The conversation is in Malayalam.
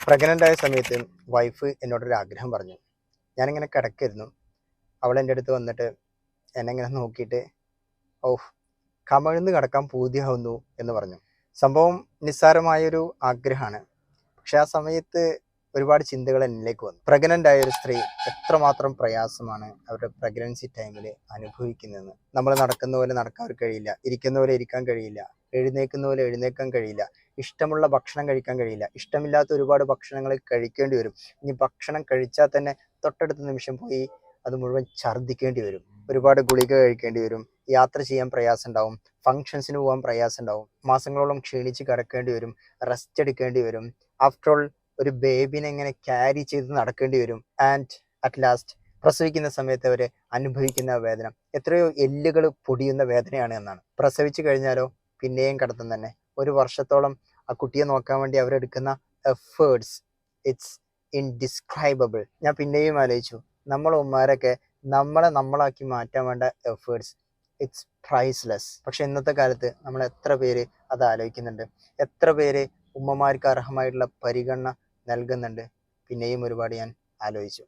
പ്രഗ്നൻ്റ് ആയ സമയത്ത് വൈഫ് എന്നോടൊരു ആഗ്രഹം പറഞ്ഞു. ഞാനിങ്ങനെ കിടക്കായിരുന്നു. അവൾ എൻ്റെ അടുത്ത് വന്നിട്ട് എന്നെ ഇങ്ങനെ നോക്കിയിട്ട് ഓഹ് കമഴ്ന്ന് കിടക്കാൻ പൂതിയാവുന്നു എന്ന് പറഞ്ഞു. സംഭവം നിസ്സാരമായൊരു ആഗ്രഹമാണ്. പക്ഷെ ആ സമയത്ത് ഒരുപാട് ചിന്തകൾ എന്നിലേക്ക് വന്നു. പ്രഗ്നൻ്റ് ആയ ഒരു സ്ത്രീ എത്രമാത്രം പ്രയാസമാണ് അവരുടെ പ്രഗ്നൻസി ടൈമിൽ അനുഭവിക്കുന്നതെന്ന്. നമ്മൾ നടക്കുന്ന പോലെ നടക്കാൻ കഴിയില്ല, ഇരിക്കുന്ന പോലെ ഇരിക്കാൻ കഴിയില്ല, എഴുന്നേക്കുന്ന പോലെ എഴുന്നേക്കാൻ കഴിയില്ല, ഇഷ്ടമുള്ള ഭക്ഷണം കഴിക്കാൻ കഴിയില്ല, ഇഷ്ടമില്ലാത്ത ഒരുപാട് ഭക്ഷണങ്ങൾ കഴിക്കേണ്ടി വരും. ഇനി ഭക്ഷണം കഴിച്ചാൽ തന്നെ തൊട്ടടുത്ത നിമിഷം പോയി അത് മുഴുവൻ ഛർദ്ദിക്കേണ്ടി വരും. ഒരുപാട് ഗുളിക കഴിക്കേണ്ടി വരും. യാത്ര ചെയ്യാൻ പ്രയാസം ഉണ്ടാവും, ഫങ്ഷൻസിന് പോകാൻ പ്രയാസം ഉണ്ടാവും, മാസങ്ങളോളം ക്ഷീണിച്ച് കിടക്കേണ്ടി വരും, റെസ്റ്റ് എടുക്കേണ്ടി വരും. ആഫ്റ്റർ ഓൾ ഒരു ബേബിനെ ഇങ്ങനെ ക്യാരി ചെയ്ത് നടക്കേണ്ടി വരും. ആൻഡ് അറ്റ് ലാസ്റ്റ് പ്രസവിക്കുന്ന സമയത്ത് അവർ അനുഭവിക്കുന്ന വേദന എത്രയോ എല്ലുകൾ പൊടിയുന്ന വേദനയാണ് എന്നാണ്. പ്രസവിച്ചു കഴിഞ്ഞാലോ പിന്നെയും കിടത്തം തന്നെ. ഒരു വർഷത്തോളം ആ കുട്ടിയെ നോക്കാൻ വേണ്ടി അവരെടുക്കുന്ന എഫേർട്സ്, ഇറ്റ്സ് ഇൻഡിസ്ക്രൈബിൾ. ഞാൻ പിന്നെയും ആലോചിച്ചു, നമ്മളെ ഉമ്മാരൊക്കെ നമ്മളാക്കി മാറ്റാൻ വേണ്ട എഫേർട്സ്, ഇറ്റ്സ് പ്രൈസ്ലെസ്. പക്ഷെ ഇന്നത്തെ കാലത്ത് നമ്മൾ എത്ര പേര് അത് ആലോചിക്കുന്നുണ്ട്? എത്ര പേര് ഉമ്മമാർക്ക് അർഹമായിട്ടുള്ള പരിഗണന നൽകുന്നുണ്ട്? പിന്നെയും ഒരുപാട് ഞാൻ ആലോചിച്ചു.